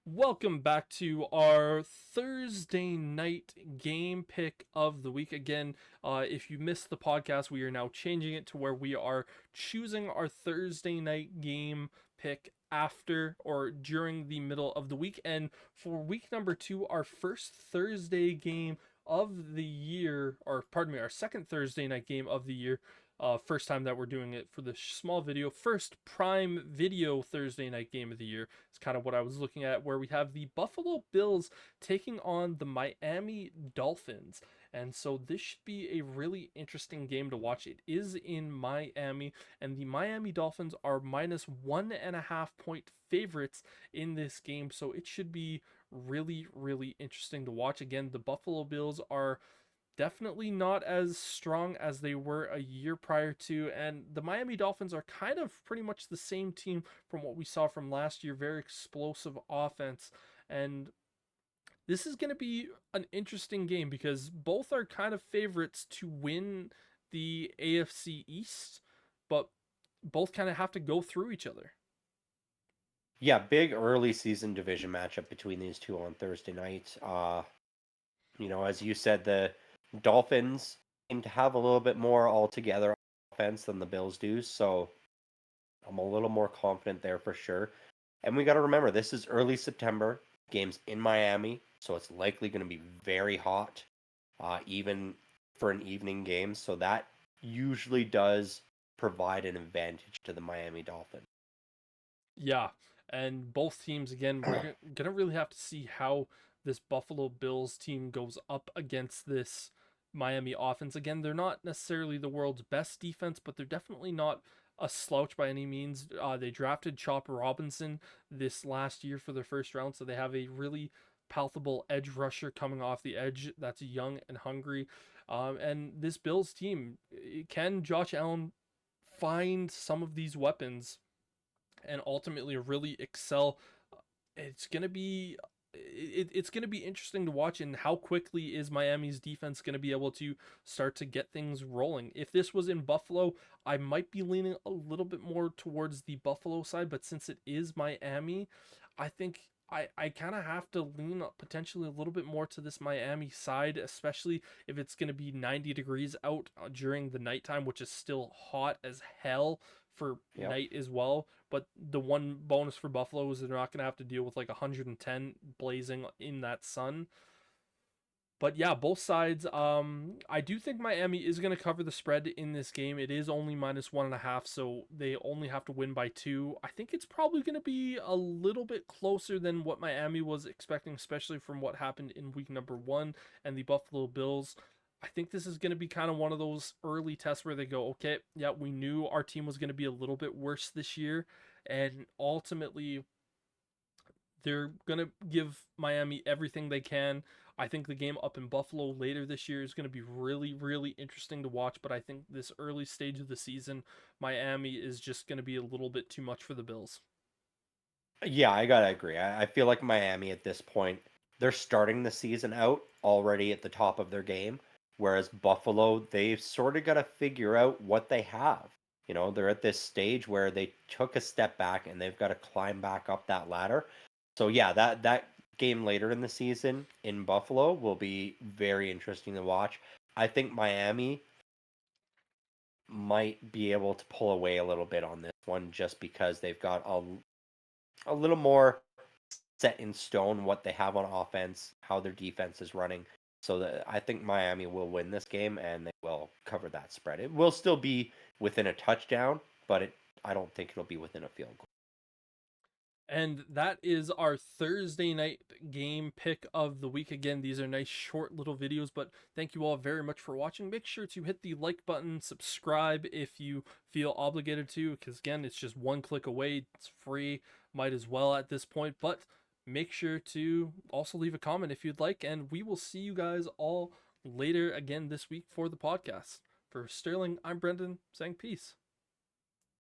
Welcome back to our Thursday night game pick of the week. Again, if you missed the podcast, we are now changing it to where we are choosing our Thursday night game pick after or during the middle of the week. And for week number two, our first Thursday game of the year, or pardon me, our second Thursday night game of the year. First time that we're doing it for the small video. First Prime Video Thursday night game of the year. It's kind of what I was looking at, where we have the Buffalo Bills taking on the Miami Dolphins. And so this should be a really interesting game to watch. It is in Miami, and the Miami Dolphins are minus 1.5 point favorites in this game. So it should be really, really interesting to watch. Again, the Buffalo Bills are definitely not as strong as they were a year prior to, and the Miami Dolphins are kind of pretty much the same team from what we saw from last year. Very explosive offense, and this is going to be an interesting game because both are kind of favorites to win the AFC East, but both kind of have to go through each other. Yeah, big early season division matchup between these two on Thursday night. As you said, the Dolphins seem to have a little bit more altogether offense than the Bills do, so I'm a little more confident there for sure. And we got to remember, this is early September, games in Miami, so it's likely going to be very hot, even for an evening game. So that usually does provide an advantage to the Miami Dolphins. Yeah, and both teams again, we're gonna really have to see how this Buffalo Bills team goes up against this Miami offense. Again, they're not necessarily the world's best defense, but they're definitely not a slouch by any means. They drafted Chop Robinson this last year for their first round, so they have a really palpable edge rusher coming off the edge that's young and hungry. And this Bills team, can Josh Allen find some of these weapons and ultimately really excel? It's gonna be it's going to be interesting to watch, and how quickly is Miami's defense going to be able to start to get things rolling. If this was in Buffalo, I might be leaning a little bit more towards the Buffalo side, but since it is Miami, I think I kind of have to lean potentially a little bit more to this Miami side, especially if it's going to be 90 degrees out during the nighttime, which is still hot as hell for Yep. night as well. But the one bonus for Buffalo is they're not going to have to deal with like 110 blazing in that sun. But yeah, both sides. I do think Miami is going to cover the spread in this game. It is only minus 1.5, so they only have to win by two. I think it's probably going to be a little bit closer than what Miami was expecting, especially from what happened in week number one and the Buffalo Bills. I think this is going to be kind of one of those early tests where they go, okay, yeah, we knew our team was going to be a little bit worse this year, and ultimately they're going to give Miami everything they can. I think the game up in Buffalo later this year is going to be really, really interesting to watch. But I think this early stage of the season, Miami is just going to be a little bit too much for the Bills. Yeah, I gotta agree. I feel like Miami at this point, they're starting the season out already at the top of their game, whereas Buffalo, they've sort of got to figure out what they have. They're at this stage where they took a step back and they've got to climb back up that ladder. So yeah, that game later in the season in Buffalo will be very interesting to watch. I think Miami might be able to pull away a little bit on this one just because they've got a little more set in stone what they have on offense, how their defense is running. So that I think Miami will win this game and they will cover that spread. It will still be within a touchdown, but I don't think it'll be within a field goal. And that is our Thursday night game pick of the week. Again, these are nice short little videos, but thank you all very much for watching. Make sure to hit the like button, subscribe if you feel obligated to, because again, it's just one click away. It's free, might as well at this point. But make sure to also leave a comment if you'd like, and we will see you guys all later again this week for the podcast. For Sterling, I'm Brendan saying peace.